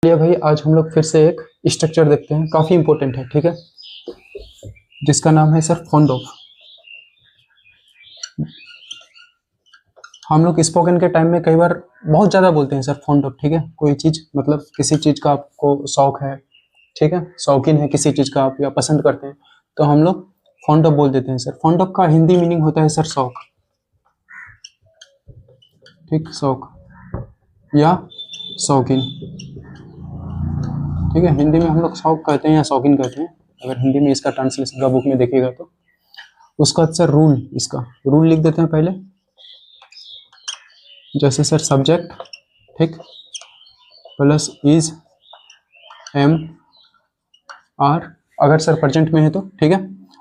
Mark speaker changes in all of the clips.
Speaker 1: चलिए भाई, आज हम लोग फिर से एक स्ट्रक्चर देखते हैं, काफ़ी इंपॉर्टेंट है, ठीक है, जिसका नाम है सर फॉन्ड ऑफ। हम लोग स्पोकन के टाइम में कई बार बहुत ज़्यादा बोलते हैं सर फॉन्ड ऑफ, ठीक है। कोई चीज़ मतलब किसी चीज़ का आपको शौक है, ठीक है, शौकीन है किसी चीज़ का आप या पसंद करते हैं, तो हम लोग फॉन्ड ऑफ बोल देते हैं सर। फॉन्ड ऑफ का हिंदी मीनिंग होता है सर शौक, ठीक, शौक या शौकीन, ठीक है। हिंदी में हम लोग शौक कहते हैं या शौकीन कहते हैं, अगर हिंदी में इसका ट्रांसलेशन का बुक में देखिएगा तो। उसका सर रूल, इसका रूल लिख देते हैं पहले, जैसे सर सब्जेक्ट, ठीक, प्लस इज एम आर, अगर सर प्रेजेंट में है तो, ठीक है।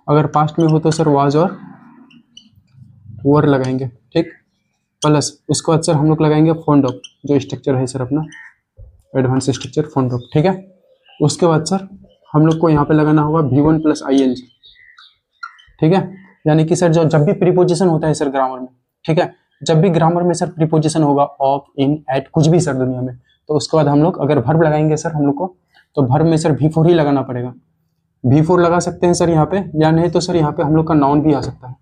Speaker 1: अगर पास्ट में हो तो सर वाज और वर लगाएंगे, ठीक, प्लस उसके बाद सर हम लोग लगाएंगे फॉन्ड ऑफ, जो स्ट्रक्चर है सर अपना एडवांस स्ट्रक्चर फॉन्ड ऑफ, ठीक है। उसके बाद सर हम लोग को यहाँ पे लगाना होगा V1 प्लस ING, ठीक है। यानी कि सर जो जब भी प्रीपोजिशन होता है सर ग्रामर में, ठीक है, जब भी ग्रामर में सर प्रीपोजिशन होगा ऑफ, इन, एट, कुछ भी सर दुनिया में, तो उसके बाद हम लोग अगर वर्ब लगाएंगे सर हम लोग को, तो वर्ब में सर V4 ही लगाना पड़ेगा। V4 लगा सकते हैं सर यहाँ पे, या नहीं तो सर यहाँ पे हम लोग का नाउन भी आ सकता है,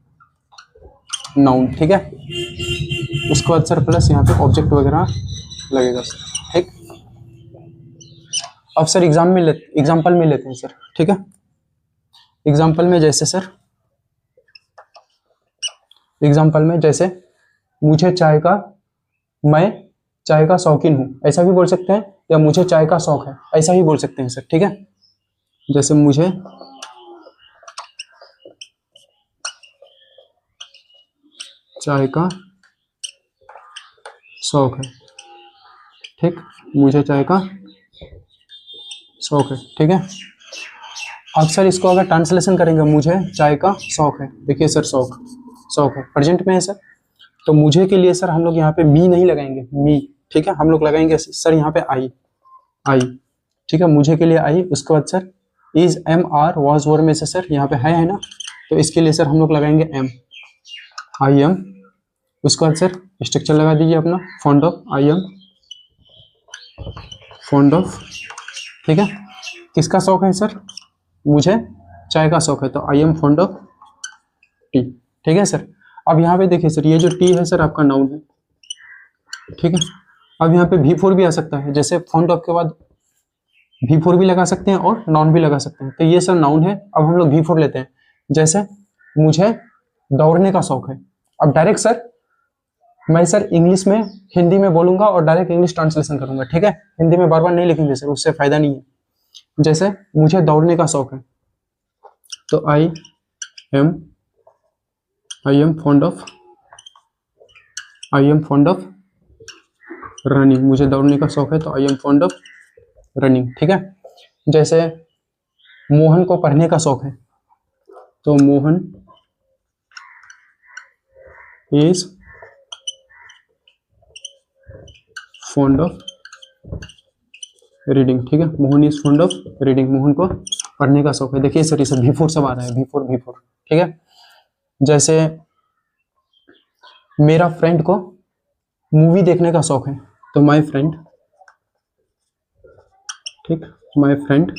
Speaker 1: नाउन, ठीक है। उसके बाद सर प्लस यहाँ पे ऑब्जेक्ट वगैरह लगेगा सर, ठीक। अब सर एग्जाम्पल में लेते हैं सर, ठीक है। एग्जाम्पल में जैसे सर, एग्जाम्पल में जैसे मुझे चाय का, मैं चाय का शौकीन हूँ, ऐसा भी बोल सकते हैं, या मुझे चाय का शौक है, ऐसा भी बोल सकते हैं सर, ठीक है। जैसे मुझे चाय का शौक है, ठीक, मुझे चाय का शौक है, ठीक है। अब सर इसको अगर ट्रांसलेशन करेंगे, मुझे चाय का शौक है, देखिए सर शौक, शौक है प्रेजेंट में है सर, तो मुझे के लिए सर हम लोग यहाँ पे मी नहीं लगाएंगे, मी, ठीक है, हम लोग लगाएंगे सर यहाँ पे आई, आई, ठीक है, मुझे के लिए आई। उसके बाद sir is am are was were में से सर यहाँ पे है ना, तो इसके लिए सर हम लोग लगाएंगे एम, आई एम। उसके बाद सर स्ट्रक्चर लगा दीजिए अपना fond of, I am fond of, ठीक है। किसका शौक है सर, मुझे चाय का शौक है, तो आई एम फॉन्ड ऑफ टी, ठीक है सर। अब यहाँ पे देखिए सर, ये जो टी है सर आपका नाउन है, ठीक है। अब यहाँ पे V4 भी आ सकता है, जैसे फॉन्ड ऑफ के बाद V4 भी लगा सकते हैं और नाउन भी लगा सकते हैं, तो ये सर नाउन है। अब हम लोग V4 लेते हैं, जैसे मुझे दौड़ने का शौक है। अब डायरेक्ट सर मैं सर इंग्लिश में हिंदी में बोलूंगा और डायरेक्ट इंग्लिश ट्रांसलेशन करूंगा, ठीक है, हिंदी में बार बार नहीं लिखेंगे सर, उससे फायदा नहीं है। जैसे मुझे दौड़ने का शौक है, तो आई एम फॉन्ड ऑफ रनिंग, मुझे दौड़ने का शौक है, तो आई एम फॉन्ड ऑफ रनिंग, ठीक है। जैसे मोहन को पढ़ने का शौक है, तो Mohan is fond of reading, ठीक है, Mohan is fond of reading, Mohan को पढ़ने का शौक है। देखिए सर ये सब V4 सब आ रहा है, V4, ठीक है। जैसे मेरा फ्रेंड को मूवी देखने का शौक है, तो माय फ्रेंड, ठीक, my friend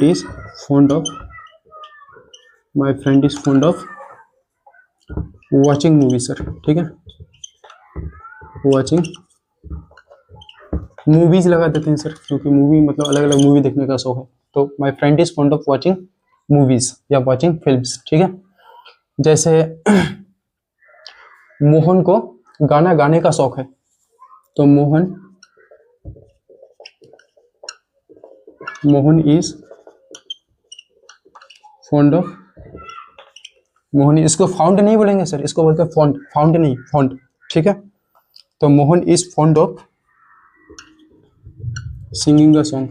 Speaker 1: is fond of watching movie sir, ठीक है, वॉचिंग मूवीज लगा देते हैं सर, क्योंकि मूवी मतलब अलग अलग मूवी देखने का शौक है, तो my friend is fond of watching movies या वॉचिंग फिल्म्स, ठीक है। जैसे मोहन को गाना गाने का शौक है, तो Mohan is fond of, Mohan, इसको फाउंड नहीं बोलेंगे सर, इसको बोलते हैं फॉन्ट, फाउंड नहीं, फॉन्ट, ठीक है। तो Mohan is fond of singing a song,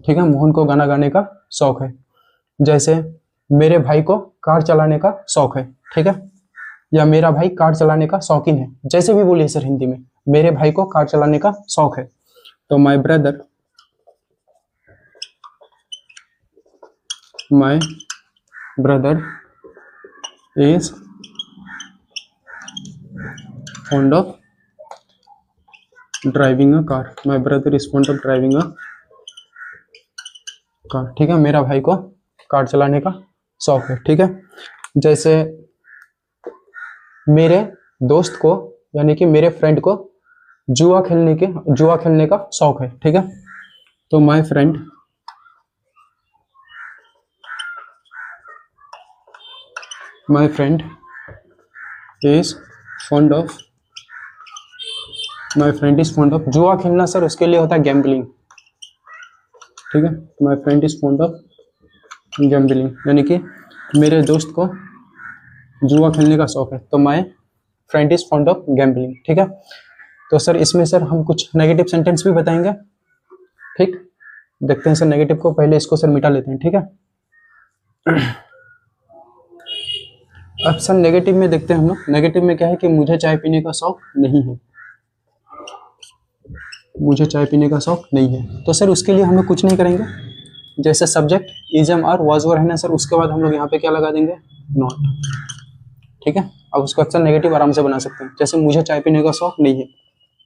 Speaker 1: ठीक है, मोहन को गाना गाने का शौक है। जैसे मेरे भाई को कार चलाने का शौक है, ठीक है, या मेरा भाई कार चलाने का शौकीन है, जैसे भी बोलिए सर हिंदी में, मेरे भाई को कार चलाने का शौक है, तो my brother is fond of driving a car. My brother is fond of driving a car. ठीक है, मेरा भाई को कार चलाने का शौक है. ठीक है, जैसे मेरे दोस्त को यानी कि मेरे फ्रेंड को जुआ खेलने का शौक है. ठीक है, तो my friend is fond of जुआ खेलना सर उसके लिए होता है गैम्बलिंग. ठीक है, my friend is fond of gambling यानी कि मेरे दोस्त को जुआ खेलने का शौक है, तो my friend is fond of gambling. ठीक है, तो सर इसमें सर हम कुछ नेगेटिव सेंटेंस भी बताएंगे. ठीक, देखते हैं सर नेगेटिव को, पहले इसको सर मिटा लेते हैं. ठीक है, अब सर नेगेटिव में देखते हैं हम लोग. नेगेटिव में क्या है कि मुझे चाय पीने का शौक नहीं है. मुझे चाय पीने का शौक नहीं है, तो सर उसके लिए हम लोग कुछ नहीं करेंगे. जैसे subject is am are was were है ना सर, उसके बाद हम लोग यहाँ पे क्या लगा देंगे, नॉट. ठीक है, अब उसको अक्सर नेगेटिव आराम से बना सकते हैं. जैसे मुझे चाय पीने का शौक नहीं है,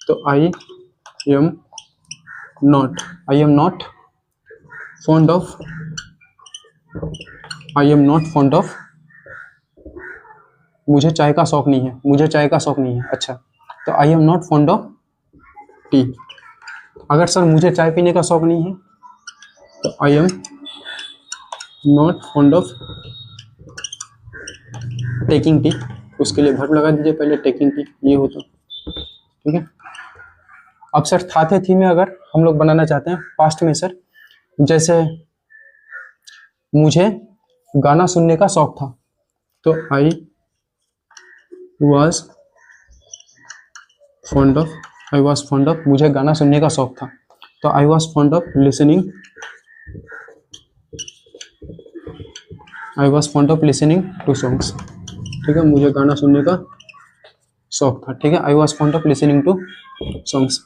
Speaker 1: तो I am not fond of मुझे चाय का शौक नहीं है. अच्छा, तो I am not fond of T. अगर सर मुझे चाय पीने का शौक नहीं है, तो I am not fond of taking tea. उसके लिए वर्ब लगा दीजिए पहले, टेकिंग टी ये होता. ठीक है, अब सर था थे थी में अगर हम लोग बनाना चाहते हैं पास्ट में सर, जैसे मुझे गाना सुनने का शौक था, तो आई वॉज फॉन्ड ऑफ मुझे गाना सुनने का शौक था, तो I was fond of listening to songs. ठीक है, मुझे गाना सुनने का शौक था. ठीक है, I was fond of listening to songs.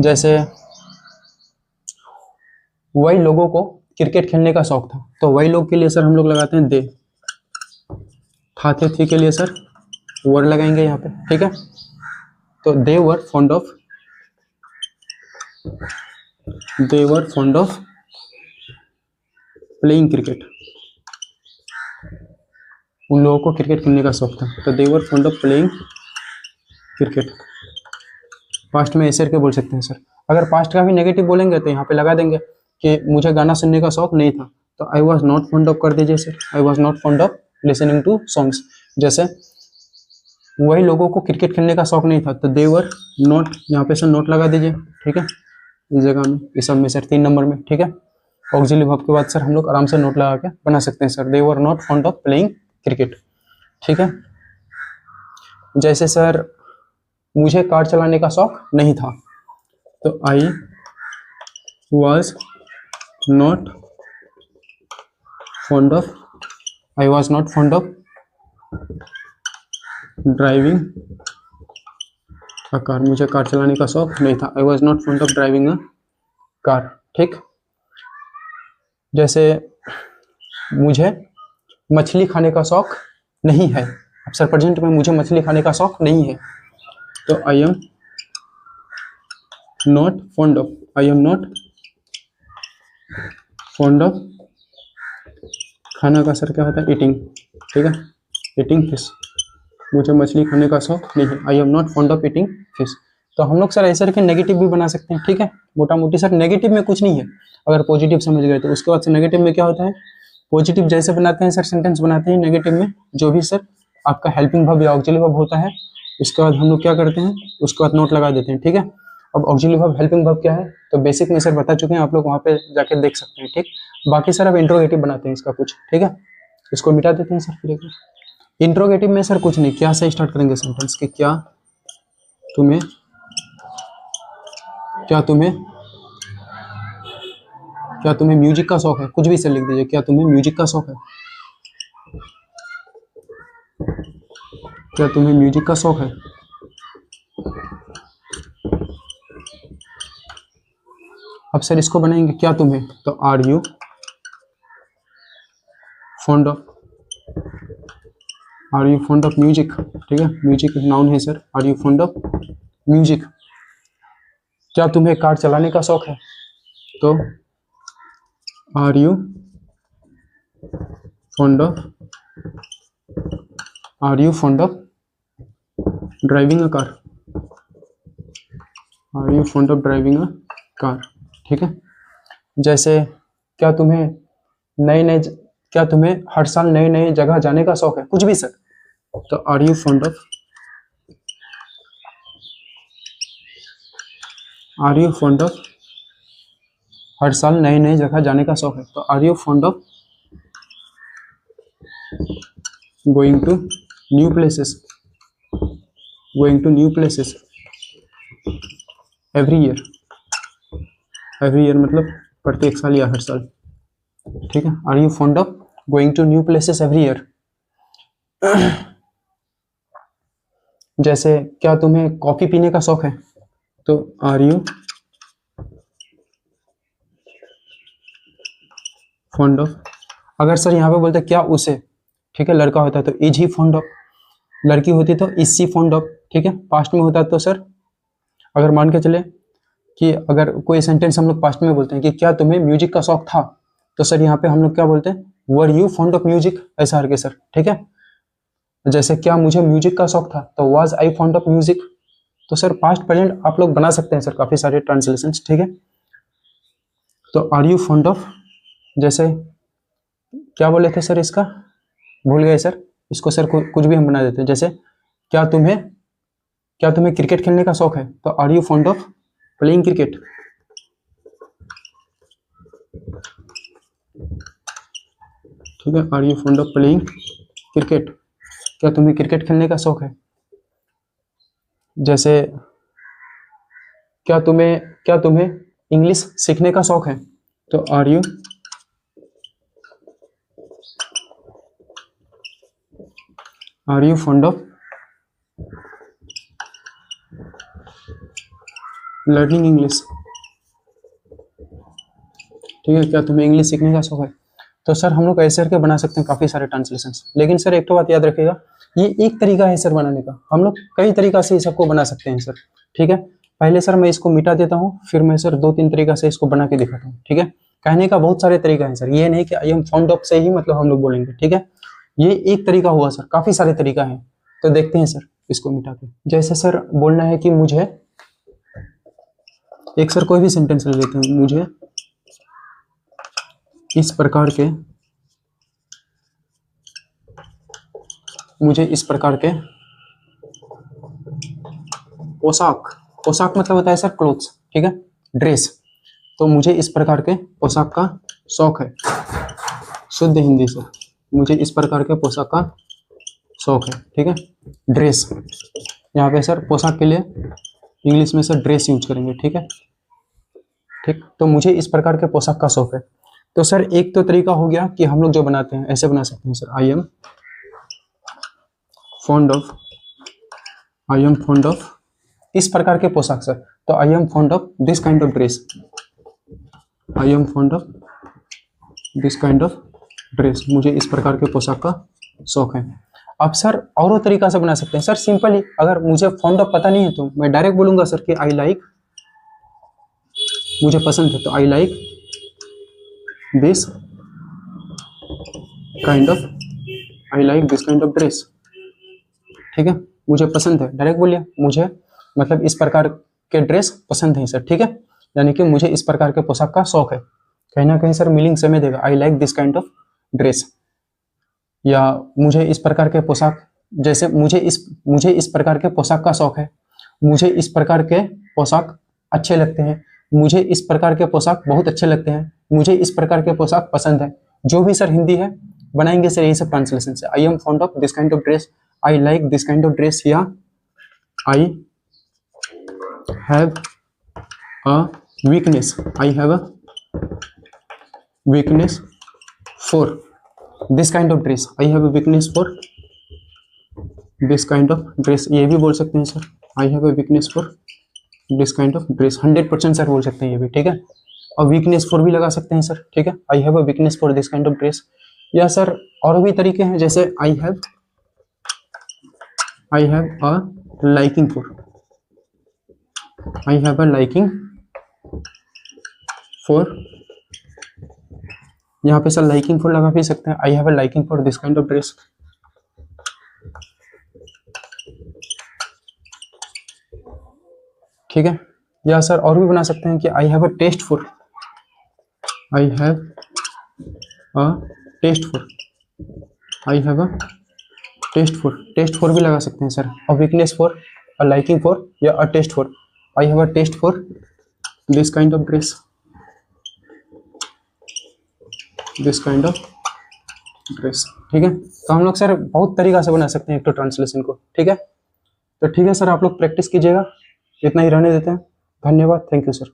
Speaker 1: जैसे वही लोगों को क्रिकेट खेलने का शौक था, तो वही लोग के लिए सर हम लोग लगाते हैं दे. थाते थी के लिए सर वर लगाएंगे यहाँ पे. ठीक है, तो they were fond of playing cricket. उन लोगों को क्रिकेट खेलने का शौक था, तो they were fond of playing cricket. Past में ऐसे करके बोल सकते हैं सर. अगर पास्ट का भी नेगेटिव बोलेंगे तो यहाँ पे लगा देंगे कि मुझे गाना सुनने का शौक नहीं था, तो I was not fond of कर दीजिए sir. I was not fond of listening to songs. जैसे वही लोगों को क्रिकेट खेलने का शौक नहीं था, तो दे वर नॉट, यहाँ पे सर नोट लगा दीजिए. ठीक है, इस जगह में, इस सब में सर 3 नंबर में. ठीक है, ऑक्सिलरी वर्ब के बाद सर हम लोग आराम से नोट लगा के बना सकते हैं sir, they were not fond of playing cricket. ठीक है, जैसे सर मुझे कार चलाने का शौक नहीं था, तो I was not fond of driving a car. मुझे कार चलाने का शौक नहीं था, आई was not fond of driving a car. ठीक, जैसे मुझे मछली खाने का शौक नहीं है. अब सर प्रेजेंट में मुझे मछली खाने का शौक नहीं है, तो I am not fond of खाना का सर क्या होता है, ईटिंग. ठीक है, ईटिंग फिश. मुझे मछली खाने का शौक नहीं है, I am not fond of eating fish. तो हम लोग सर ऐसे करके नेगेटिव भी बना सकते हैं. ठीक है, मोटा मोटी सर नेगेटिव में कुछ नहीं है. अगर पॉजिटिव समझ गए तो उसके बाद से नेगेटिव में क्या होता है, पॉजिटिव जैसे बनाते हैं सर सेंटेंस बनाते हैं, नेगेटिव में जो भी सर आपका हेल्पिंग वर्ब या ऑक्सिलरी वर्ब होता है, उसके बाद हम लोग क्या करते हैं, उसके बाद नोट लगा देते हैं. ठीक है, अब ऑक्सिलरी वर्ब हेल्पिंग वर्ब क्या है तो बेसिक में सर बता चुके हैं, आप लोग वहाँ पे जाके देख सकते हैं. ठीक, बाकी सर अब इंट्रोगेटिव बनाते हैं इसका कुछ. ठीक है, इसको मिटा देते हैं सर. फिर एक इंट्रोगेटिव में सर कुछ नहीं, क्या से स्टार्ट करेंगे सेंटेंस के, क्या तुम्हें म्यूजिक का शौक है, कुछ भी सर लिख दीजिए, क्या तुम्हें म्यूजिक का शौक है, क्या तुम्हें म्यूजिक का शौक है. अब सर इसको बनाएंगे क्या तुम्हें, तो are you are you fond of music, ठीक है, म्यूजिक नाउन है sir, are you fond of music. क्या तुम्हें कार चलाने का शौक है, तो are you fond of, are you fond of driving a car, are you fond of driving a car, ठीक है। जैसे क्या तुम्हें नए नए, क्या तुम्हें हर साल नए नए जगह जाने का शौक है, कुछ भी सर, तो are you fond of, are you fond of हर साल नए नए जगह जाने का शौक है, तो are you fond of going to new places, going to new places every year, every year मतलब प्रत्येक साल या हर साल, ठीक है। Are you fond of going to new places every year. जैसे क्या तुम्हें कॉफी पीने का शौक है, तो आर यू फॉन्ड ऑफ, अगर सर यहाँ पे बोलते क्या उसे, ठीक है, लड़का होता है तो इज ही फॉन्ड ऑफ, लड़की होती तो इज सी फॉन्ड ऑफ, ठीक है। पास्ट में होता तो सर, अगर मान के चले कि अगर कोई सेंटेंस हम लोग पास्ट में बोलते हैं कि क्या तुम्हें म्यूजिक का शौक था, तो सर यहाँ पे हम लोग क्या बोलते हैं, were you fond of music, ऐसा करके सर, ठीक है। जैसे क्या मुझे म्यूजिक का शौक था, तो was I fond of music, तो सर पास्ट प्रेजेंट आप लोग बना सकते हैं सर, काफी सारे ट्रांसलेशन, ठीक है। तो आर यू फॉन्ड ऑफ, जैसे क्या बोले थे सर, इसका भूल गए सर, इसको सर कुछ भी हम बना देते हैं। जैसे क्या तुम्हें क्रिकेट खेलने का शौक है, तो are you fond of playing cricket, ठीक है, are you fond of playing cricket, क्या तुम्हें क्रिकेट खेलने का शौक है। जैसे क्या तुम्हें इंग्लिश सीखने का शौक है, तो are you fond of learning English, ठीक है, क्या तुम्हें इंग्लिश सीखने का शौक है। तो सर हम लोग ऐसे करके बना सकते हैं काफी सारे ट्रांसलेशंस, लेकिन सर एक तो बात याद रखिएगा, ये एक तरीका है सर बनाने का, हम लोग कई तरीका से सबको बना सकते हैं सर, ठीक है। पहले सर मैं इसको मिटा देता हूँ, फिर मैं सर 2-3 तरीका से इसको बना के दिखाता हूँ, ठीक है। कहने का बहुत सारे तरीका है सर, ये नहीं कि आई एम फॉन्ड ऑफ से ही मतलब हम लोग बोलेंगे, ठीक है। ये एक तरीका हुआ सर, काफी सारे तरीका है, तो देखते हैं सर इसको मिटा के। जैसे सर बोलना है कि मुझे, एक सर कोई भी सेंटेंस ले लेते हैं, मुझे इस प्रकार के पोशाक मतलब होता है सर क्लोथ्स, ठीक है, ड्रेस, तो मुझे इस प्रकार के पोशाक का शौक है, शुद्ध हिंदी से, मुझे इस प्रकार के पोशाक का शौक है, ठीक है। ड्रेस, यहाँ पे सर पोशाक के लिए इंग्लिश में सर ड्रेस यूज करेंगे, ठीक है, ठीक। तो मुझे इस प्रकार के पोशाक का शौक है, तो सर एक तो तरीका हो गया कि हम लोग जो बनाते हैं ऐसे बना सकते हैं sir, I am fond of इस प्रकार के पोशाक सर, तो आई am fond of this kind of dress, I am fond of this kind of dress, मुझे इस प्रकार के पोशाक का शौक है। अब सर और तरीका से बना सकते हैं सर, सिंपल ही, अगर मुझे फॉन्ड ऑफ पता नहीं है तो मैं डायरेक्ट बोलूंगा सर कि आई लाइक, मुझे पसंद है, तो आई like this kind of dress, ठीक है, मुझे पसंद है, डायरेक्ट बोलिए, मुझे मतलब इस प्रकार के ड्रेस पसंद है सर, ठीक है, यानी कि मुझे इस प्रकार के पोशाक का शौक है, कहीं ना कहीं सर मीनिंग समय देगा, आई like this kind of dress, या मुझे इस प्रकार के पोशाक, जैसे मुझे इस प्रकार के पोशाक का शौक है, मुझे इस प्रकार के पोशाक अच्छे लगते हैं, मुझे इस प्रकार के पोशाक बहुत अच्छे लगते हैं, मुझे इस प्रकार के पोशाक पसंद है, जो भी सर हिंदी है बनाएंगे सर यही सब ट्रांसलेशन से, I am fond of this kind of dress, I like this kind of dress, या I have a weakness for this kind of dress, I have a weakness for this kind of dress, ये भी बोल सकते हैं sir, I have a weakness for this kind of dress, 100% sir बोल सकते हैं ये भी, ठीक है। और वीकनेस फॉर भी लगा सकते हैं सर, ठीक है, आई have a weakness for this kind of dress, या सर और भी तरीके हैं, जैसे I have I have a liking for, I have a liking for, यहाँ पे सर लाइकिंग फॉर लगा भी सकते हैं, आई have a liking for this kind of dress. ठीक है, या सर और भी बना सकते हैं कि I have a taste for, I have a taste for, I have a taste for भी लगा सकते हैं sir, a weakness for, a liking for, या a taste for, I have a taste for this kind of dress, this kind of dress. ठीक है, तो हम लोग सर बहुत तरीका से बना सकते हैं एक तो ट्रांसलेशन को। ठीक है, तो ठीक है सर, आप लोग प्रैक्टिस कीजिएगा, इतना ही रहने देते हैं। धन्यवाद, थैंक यू सर।